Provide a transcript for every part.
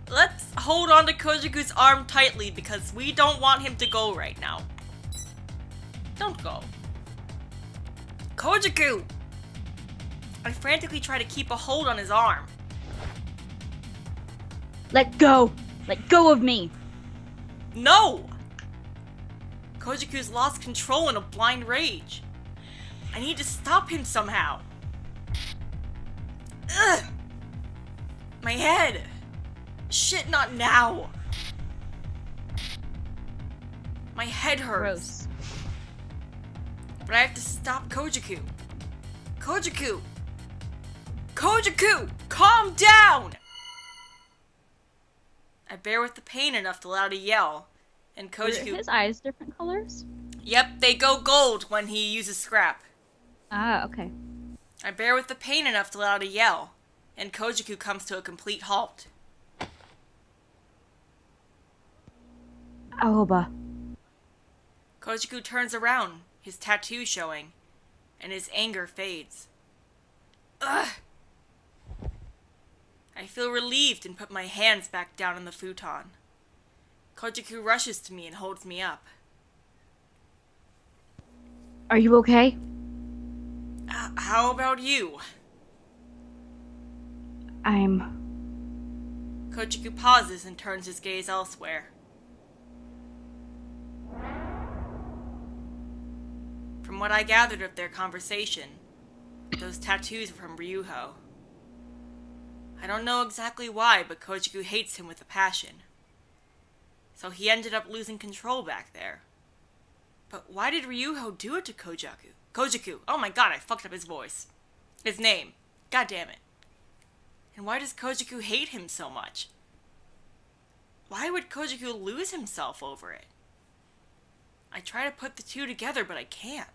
Let's hold on to Koujaku's arm tightly because we don't want him to go right now. Don't go. Koujaku! I frantically try to keep a hold on his arm. Let go! Let go of me! No! Koujaku's lost control in a blind rage. I need to stop him somehow. Ugh! My head! Shit, not now! My head hurts. Gross. But I have to stop Koujaku. Koujaku! Koujaku! Calm down! I bear with the pain enough to let out a yell, and Koujaku... Are his eyes different colors? Yep, they go gold when he uses scrap. Ah, okay. I bear with the pain enough to let out a yell, and Koujaku comes to a complete halt. Aoba. Koujaku turns around, his tattoo showing, and his anger fades. Ugh! I feel relieved and put my hands back down on the futon. Koujaku rushes to me and holds me up. Are you okay? How about you? Koujaku pauses and turns his gaze elsewhere. From what I gathered of their conversation, those tattoos were from Ryuuhou. I don't know exactly why, but Koujaku hates him with a passion. So he ended up losing control back there. But why did Ryuuhou do it to Koujaku? Koujaku! Oh my god, I fucked up his voice. His name. God damn it. And why does Koujaku hate him so much? Why would Koujaku lose himself over it? I try to put the two together, but I can't.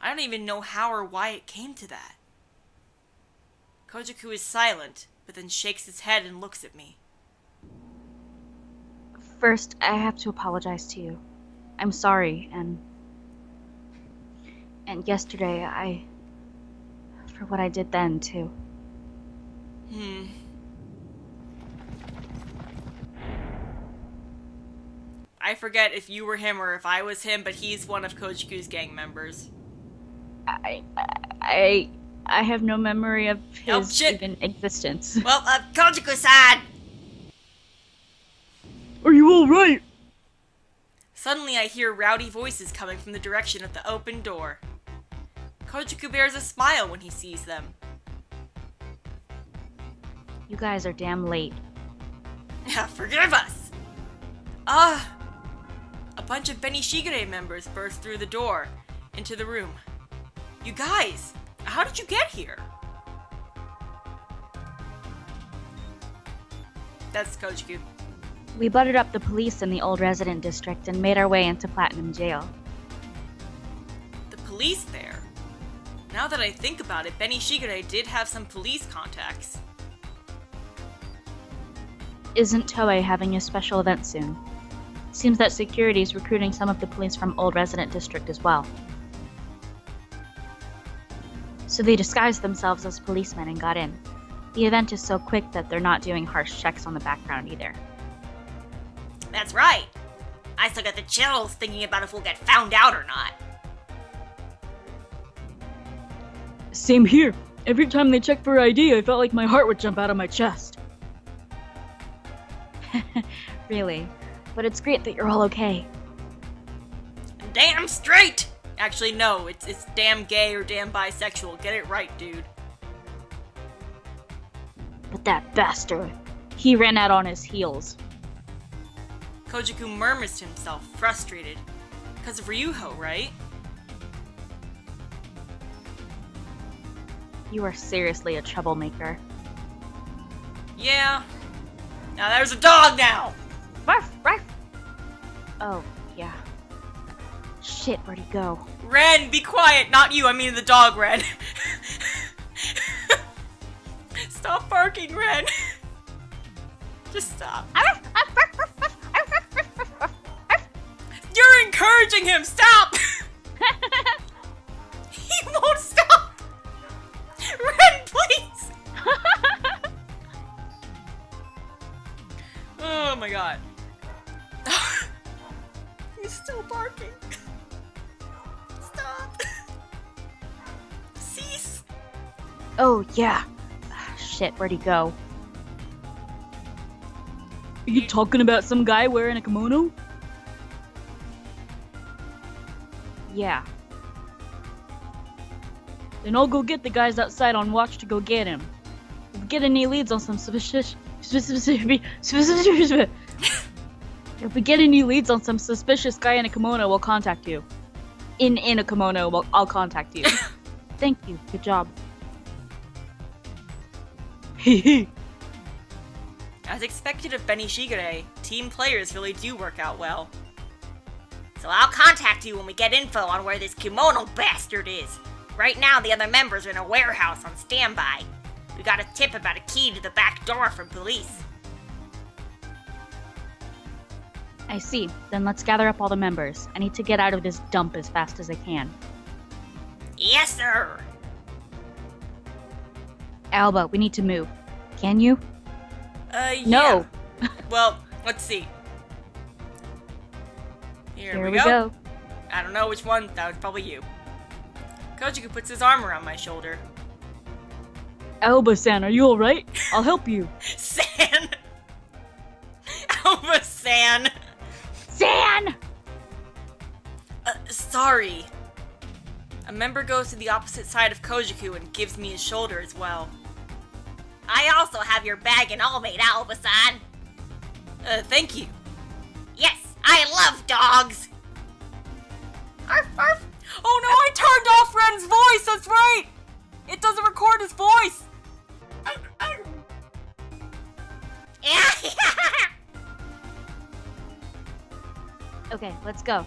I don't even know how or why it came to that. Koujaku is silent, but then shakes his head and looks at me. First, I have to apologize to you. I'm sorry, and yesterday, for what I did then, too. I forget if you were him or if I was him, but he's one of Koujaku's gang members. I have no memory of his even existence. Well, Koujaku-san! Are you alright? Suddenly I hear rowdy voices coming from the direction of the open door. Koujaku bears a smile when he sees them. You guys are damn late. Forgive us! A bunch of Benishigure members burst through the door, into the room. You guys, how did you get here? That's Koujaku. We butted up the police in the old resident district and made our way into Platinum Jail. The police there? Now that I think about it, Benishigure did have some police contacts. Isn't Toei having a special event soon? Seems that security is recruiting some of the police from old resident district as well. So they disguised themselves as policemen and got in. The event is so quick that they're not doing harsh checks on the background either. That's right. I still got the chills thinking about if we'll get found out or not. Same here. Every time they checked for ID, I felt like my heart would jump out of my chest. Really? But it's great that you're all okay. Damn straight! Actually, no, it's damn gay or damn bisexual. Get it right, dude. But that bastard, he ran out on his heels. Koujaku murmurs to himself, frustrated. Because of Ryuuhou, right? You are seriously a troublemaker. Yeah. Now there's a dog now! Ruff, ruff. Oh, yeah. Shit, where'd he go? Ren, be quiet! Not you, I mean the dog, Ren. Stop barking, Ren. Just stop. You're encouraging him! Stop! He won't stop! Ren, please! my god. He's still barking. Stop. Cease. Oh, yeah. Shit, where'd he go? Are you talking about some guy wearing a kimono? Yeah. Then I'll go get the guys outside on watch to go get him. If we get any leads on some suspicious guy in a kimono, we'll contact you. In a kimono, I'll contact you. Thank you. Good job. As expected of Benny Shigure, team players really do work out well. So I'll contact you when we get info on where this kimono bastard is. Right now, the other members are in a warehouse on standby. We got a tip about a key to the back door from police. I see. Then let's gather up all the members. I need to get out of this dump as fast as I can. Yes, sir! Aoba, we need to move. Can you? Yeah. No! Well, let's see. Here we go. I don't know which one. That was probably you. Koujaku puts his arm around my shoulder. Aoba-san, are you alright? I'll help you. San! Aoba-san! San! Sorry. A member goes to the opposite side of Koujaku and gives me his shoulder as well. I also have your bag and all made, Aoba-san. Thank you. Yes, I love dogs! Arf, arf. Oh no, I turned off Ren's voice, that's right! It doesn't record his voice! Okay, let's go.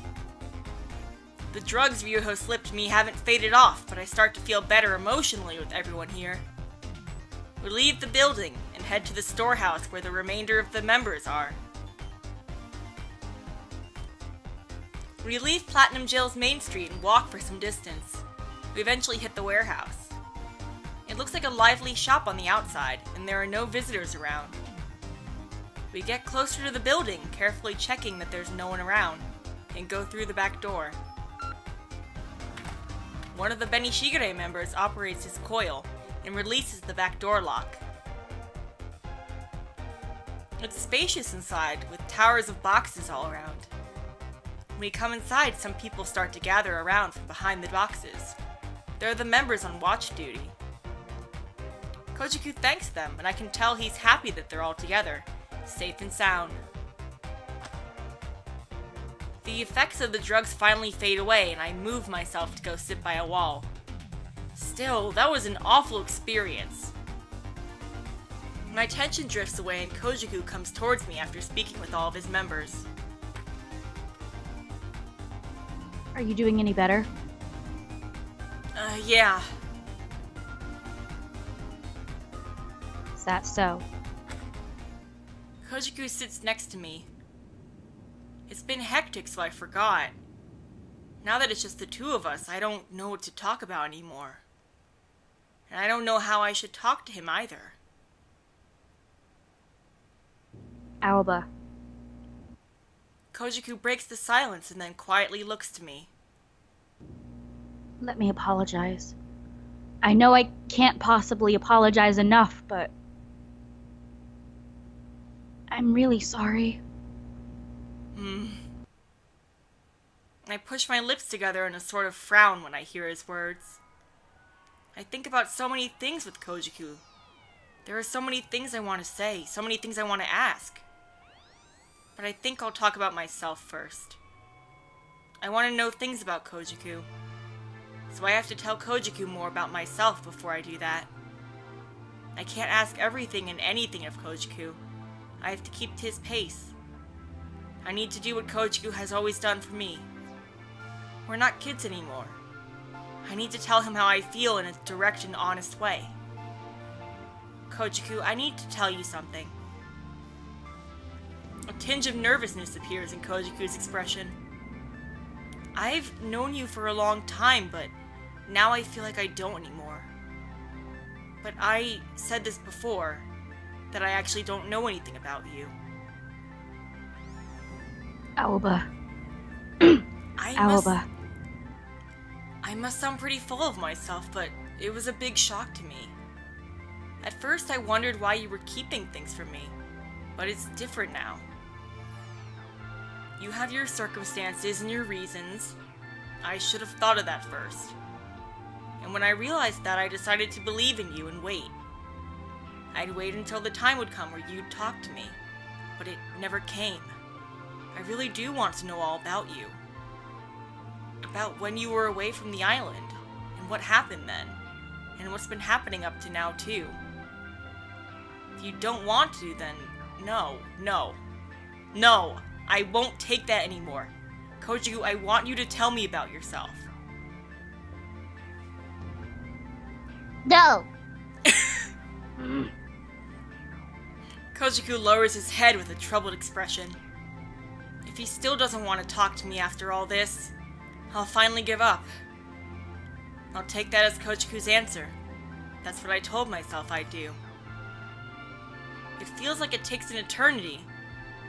The drugs Ryuuhou slipped me haven't faded off, but I start to feel better emotionally with everyone here. We leave the building and head to the storehouse where the remainder of the members are. We leave Platinum Jail's main street and walk for some distance. We eventually hit the warehouse. It looks like a lively shop on the outside, and there are no visitors around. We get closer to the building, carefully checking that there's no one around, and go through the back door. One of the Benny Shigure members operates his coil and releases the back door lock. It's spacious inside, with towers of boxes all around. When we come inside, some people start to gather around from behind the boxes. They're the members on watch duty. Koujaku thanks them, and I can tell he's happy that they're all together, safe and sound. The effects of the drugs finally fade away, and I move myself to go sit by a wall. Still, that was an awful experience. My attention drifts away, and Koujaku comes towards me after speaking with all of his members. Are you doing any better? Yeah. Is that so? Koujaku sits next to me. It's been hectic, so I forgot. Now that it's just the two of us, I don't know what to talk about anymore. And I don't know how I should talk to him either. Aoba. Koujaku breaks the silence and then quietly looks to me. Let me apologize. I know I can't possibly apologize enough, but I'm really sorry. I push my lips together in a sort of frown when I hear his words. I think about so many things with Koujaku. There are so many things I want to say, so many things I want to ask. But I think I'll talk about myself first. I want to know things about Koujaku. So I have to tell Koujaku more about myself before I do that. I can't ask everything and anything of Koujaku. I have to keep to his pace. I need to do what Koujaku has always done for me. We're not kids anymore. I need to tell him how I feel in a direct and honest way. Koujaku, I need to tell you something. A tinge of nervousness appears in Koujaku's expression. I've known you for a long time, but now I feel like I don't anymore. But I said this before, that I actually don't know anything about you. Aoba. I Aoba. must sound pretty full of myself, but it was a big shock to me. At first I wondered why you were keeping things from me, but it's different now. You have your circumstances and your reasons. I should have thought of that first. And when I realized that, I decided to believe in you and wait. I'd wait until the time would come where you'd talk to me, but it never came. I really do want to know all about you. About when you were away from the island, and what happened then, and what's been happening up to now too. If you don't want to, then no, I won't take that anymore. Koujaku, I want you to tell me about yourself. No! Koujaku lowers his head with a troubled expression. If he still doesn't want to talk to me after all this, I'll finally give up. I'll take that as Koujaku's answer. That's what I told myself I'd do. It feels like it takes an eternity,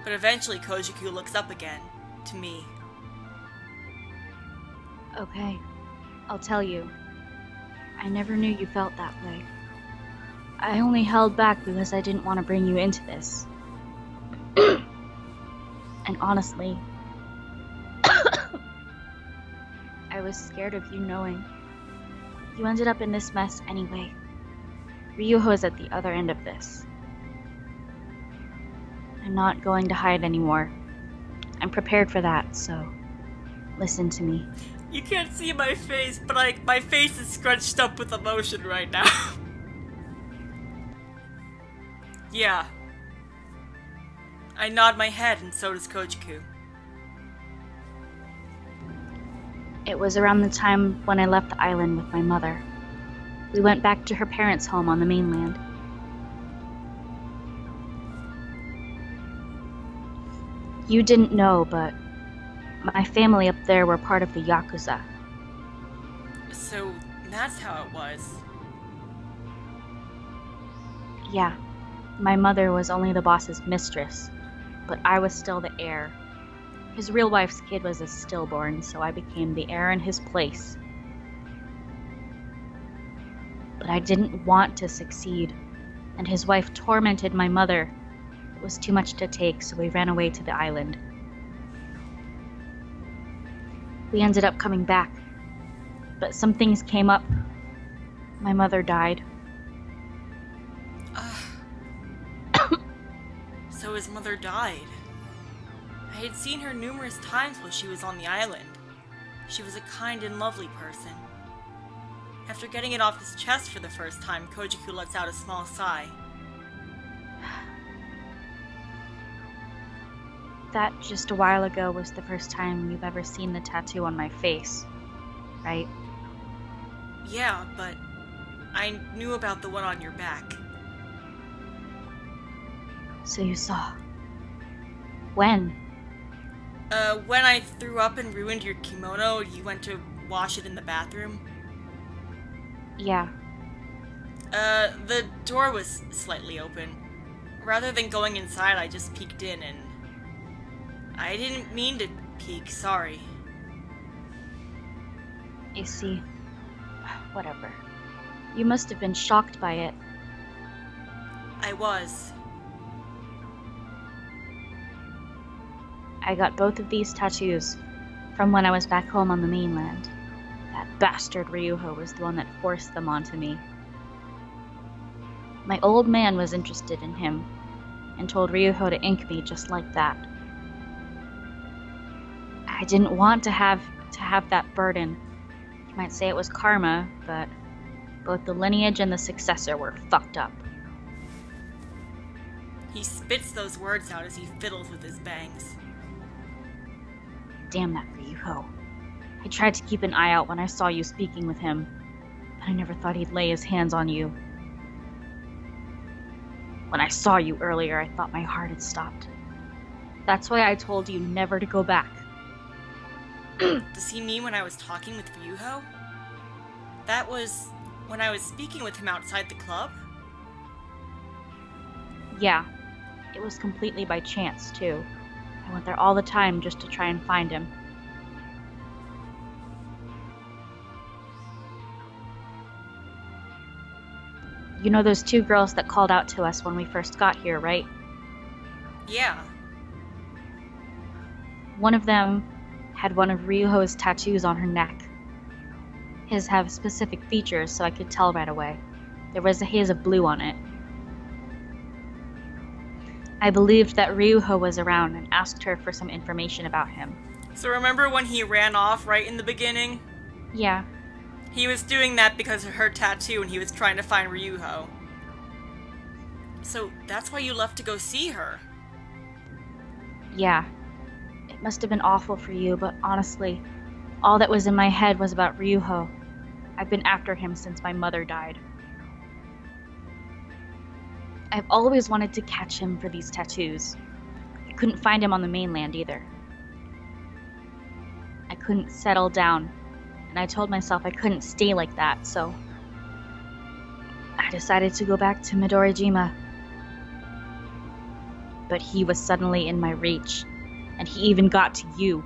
but eventually Koujaku looks up again, to me. Okay, I'll tell you. I never knew you felt that way. I only held back because I didn't want to bring you into this. And honestly, I was scared of you knowing. You ended up in this mess anyway. Ryuuhou is at the other end of this. I'm not going to hide anymore. I'm prepared for that, so listen to me. You can't see my face, but my face is scrunched up with emotion right now. Yeah. I nod my head, and so does Koujaku. It was around the time when I left the island with my mother. We went back to her parents' home on the mainland. You didn't know, but my family up there were part of the Yakuza. So, that's how it was. Yeah, my mother was only the boss's mistress, but I was still the heir. His real wife's kid was a stillborn, so I became the heir in his place. But I didn't want to succeed, and his wife tormented my mother. It was too much to take, so we ran away to the island. We ended up coming back, but some things came up. My mother died. So his mother died. I had seen her numerous times while she was on the island. She was a kind and lovely person. After getting it off his chest for the first time, Koujaku lets out a small sigh. That just a while ago was the first time you've ever seen the tattoo on my face, right? Yeah, but I knew about the one on your back. So you saw. When? When I threw up and ruined your kimono, you went to wash it in the bathroom? Yeah. The door was slightly open. Rather than going inside, I just peeked in and... I didn't mean to peek, sorry. You see, whatever. You must have been shocked by it. I was. I got both of these tattoos from when I was back home on the mainland. That bastard Ryuuhou was the one that forced them onto me. My old man was interested in him, and told Ryuuhou to ink me just like that. I didn't want to have that burden. You might say it was karma, but both the lineage and the successor were fucked up. He spits those words out as he fiddles with his bangs. Damn that Ryuuhou. I tried to keep an eye out when I saw you speaking with him, but I never thought he'd lay his hands on you. When I saw you earlier, I thought my heart had stopped. That's why I told you never to go back. Does he mean when I was talking with Ryuuhou? That was when I was speaking with him outside the club? Yeah, it was completely by chance, too. I went there all the time just to try and find him. You know those 2 girls that called out to us when we first got here, right? Yeah. One of them had one of Ryuuhou's tattoos on her neck. His have specific features, so I could tell right away. There was a haze of blue on it. I believed that Ryuuhou was around and asked her for some information about him. So remember when he ran off right in the beginning? Yeah. He was doing that because of her tattoo and he was trying to find Ryuuhou. So that's why you left to go see her? Yeah. It must have been awful for you, but honestly, all that was in my head was about Ryuuhou. I've been after him since my mother died. I've always wanted to catch him for these tattoos. I couldn't find him on the mainland either. I couldn't settle down, and I told myself I couldn't stay like that, so I decided to go back to Midorijima. But he was suddenly in my reach, and he even got to you.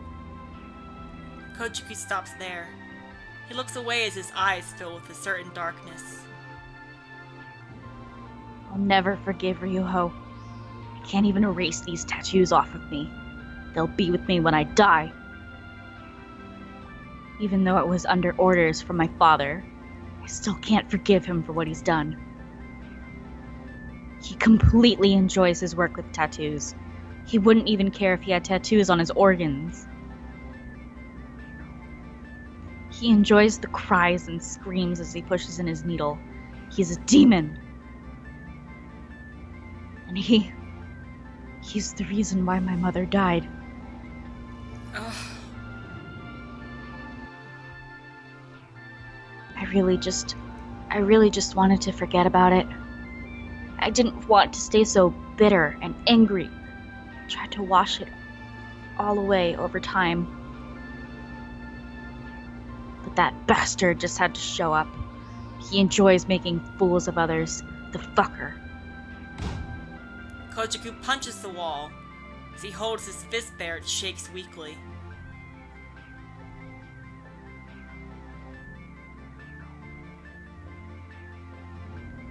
Koujaku stops there. He looks away as his eyes fill with a certain darkness. I'll never forgive Ryuuhou. I can't even erase these tattoos off of me. They'll be with me when I die. Even though it was under orders from my father, I still can't forgive him for what he's done. He completely enjoys his work with tattoos. He wouldn't even care if he had tattoos on his organs. He enjoys the cries and screams as he pushes in his needle. He's a demon. And he's the reason why my mother died. Ugh. I really just wanted to forget about it. I didn't want to stay so bitter and angry. I tried to wash it all away over time. But that bastard just had to show up. He enjoys making fools of others. The fucker. Koujaku punches the wall. As he holds his fist there, it shakes weakly.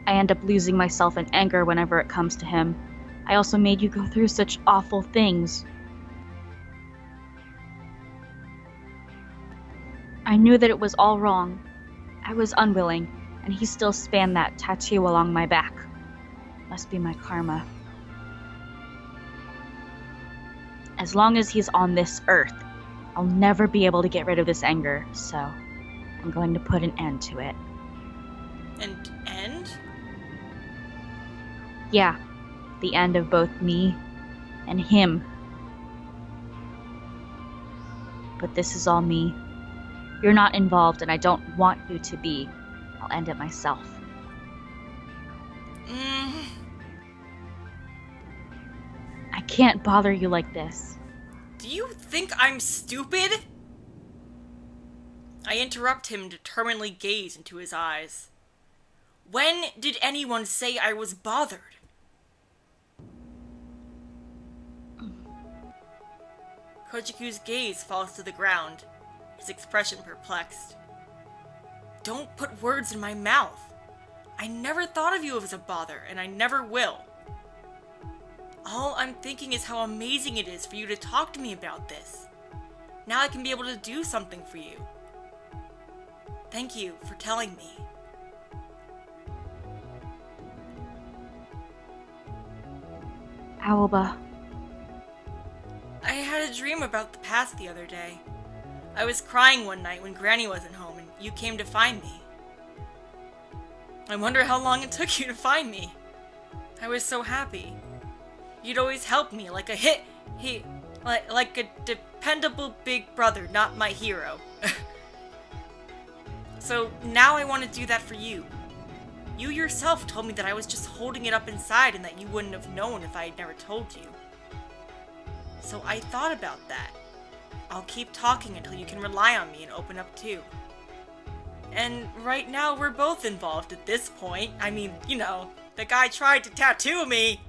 I end up losing myself in anger whenever it comes to him. I also made you go through such awful things. I knew that it was all wrong. I was unwilling, and he still spanned that tattoo along my back. Must be my karma. As long as he's on this earth, I'll never be able to get rid of this anger, so I'm going to put an end to it. An end? Yeah, the end of both me and him. But this is all me. You're not involved, and I don't want you to be. I'll end it myself. I can't bother you like this. Do you think I'm stupid? I interrupt him and determinedly gaze into his eyes. When did anyone say I was bothered? Koujaku's gaze falls to the ground, his expression perplexed. Don't put words in my mouth. I never thought of you as a bother, and I never will. All I'm thinking is how amazing it is for you to talk to me about this. Now I can be able to do something for you. Thank you for telling me. Aoba. I had a dream about the past the other day. I was crying one night when Granny wasn't home and you came to find me. I wonder how long it took you to find me. I was so happy. You'd always help me like like a dependable big brother, not my hero. So now I want to do that for you. You yourself told me that I was just holding it up inside and that you wouldn't have known if I had never told you. So I thought about that. I'll keep talking until you can rely on me and open up too. And right now we're both involved at this point. I mean, you know, the guy tried to tattoo me.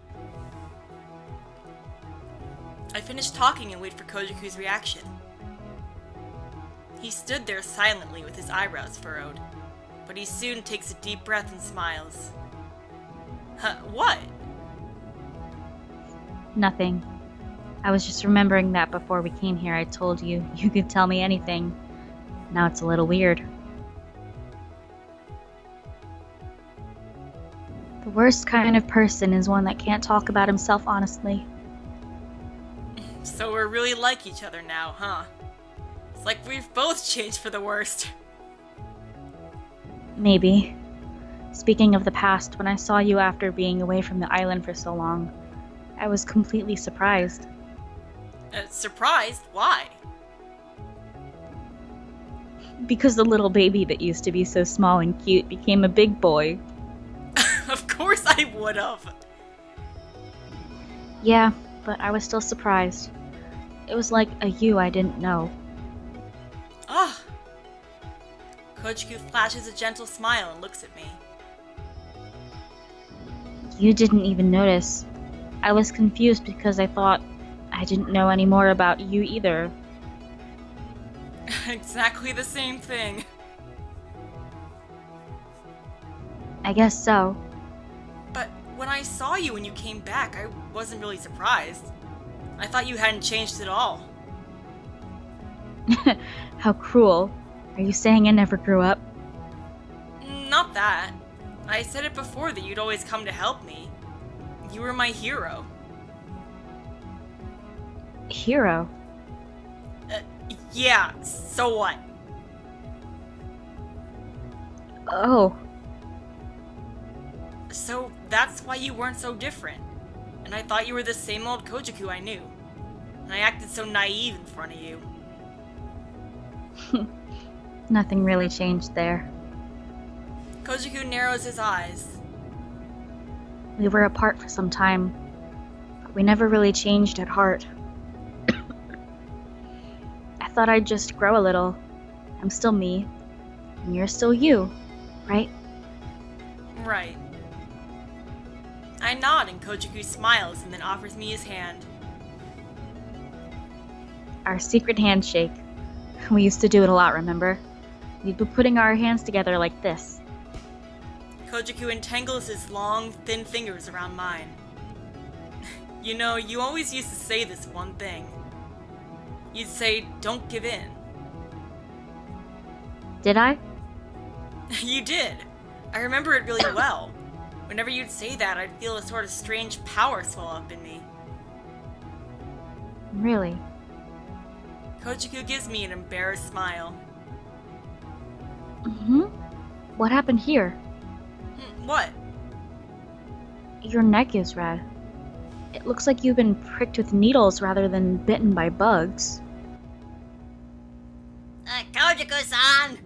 I finished talking and waited for Koujaku's reaction. He stood there silently with his eyebrows furrowed, but he soon takes a deep breath and smiles. What? Nothing. I was just remembering that before we came here I told you you could tell me anything. Now it's a little weird. The worst kind of person is one that can't talk about himself honestly. So we're really like each other now, huh? It's like we've both changed for the worst. Maybe. Speaking of the past, when I saw you after being away from the island for so long, I was completely surprised. Surprised? Why? Because the little baby that used to be so small and cute became a big boy. Of course I would've. Yeah, but I was still surprised. It was like a you I didn't know. Ah. Koujaku flashes a gentle smile and looks at me. You didn't even notice. I was confused because I thought I didn't know any more about you either. Exactly the same thing. I guess so. But when I saw you when you came back, I wasn't really surprised. I thought you hadn't changed at all. How cruel. Are you saying I never grew up? Not that. I said it before that you'd always come to help me. You were my hero. Hero? Yeah, so what? Oh. So that's why you weren't so different. And I thought you were the same old Koujaku I knew. And I acted so naive in front of you. Nothing really changed there. Koujaku narrows his eyes. We were apart for some time, but we never really changed at heart. I thought I'd just grow a little. I'm still me, and you're still you, right? Right. I nod and Koujaku smiles and then offers me his hand. Our secret handshake. We used to do it a lot, remember? We'd be putting our hands together like this. Koujaku entangles his long, thin fingers around mine. You know, you always used to say this one thing. You'd say, don't give in. Did I? You did. I remember it really well. Whenever you'd say that, I'd feel a sort of strange power swell up in me. Really? Koujaku gives me an embarrassed smile. Mm-hmm. What happened here? What? Your neck is red. It looks like you've been pricked with needles rather than bitten by bugs. Koujaku-san!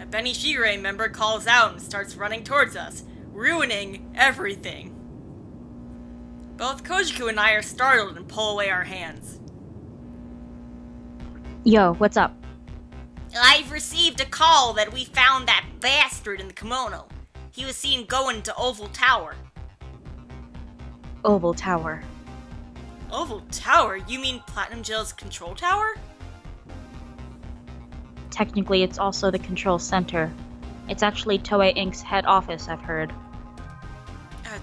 A Benishigure member calls out and starts running towards us, ruining everything. Both Koujaku and I are startled and pull away our hands. Yo, what's up? I've received a call that we found that bastard in the kimono. He was seen going to Oval Tower. Oval Tower. Oval Tower? You mean Platinum Jail's control tower? Technically, it's also the control center. It's actually Toei Inc.'s head office, I've heard.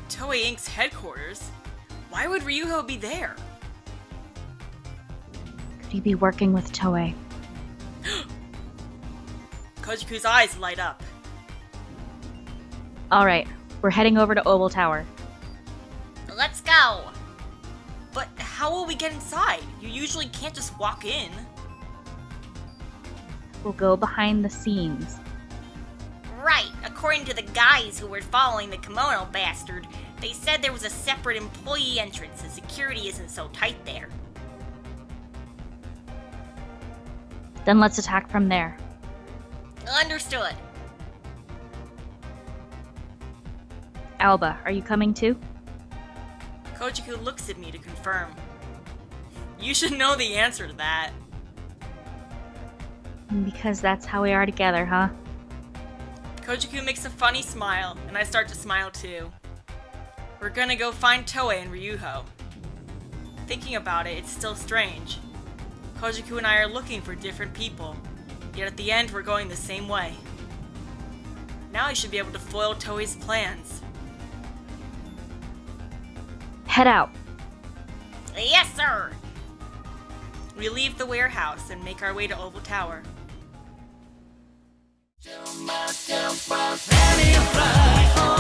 Toei Inc.'s headquarters? Why would Ryuuhou be there? Could he be working with Toei? Koujaku's eyes light up. Alright, we're heading over to Oval Tower. Let's go! But how will we get inside? You usually can't just walk in. We'll go behind the scenes. Right, according to the guys who were following the kimono bastard, they said there was a separate employee entrance and security isn't so tight there. Then let's attack from there. Understood. Aoba, are you coming too? Koujaku looks at me to confirm. You should know the answer to that. Because that's how we are together, huh? Koujaku makes a funny smile, and I start to smile too. We're gonna go find Toei and Ryuuhou. Thinking about it, it's still strange. Koujaku and I are looking for different people, yet at the end we're going the same way. Now I should be able to foil Toei's plans. Head out. Yes, sir! We leave the warehouse and make our way to Oval Tower. Jump up, let me fly.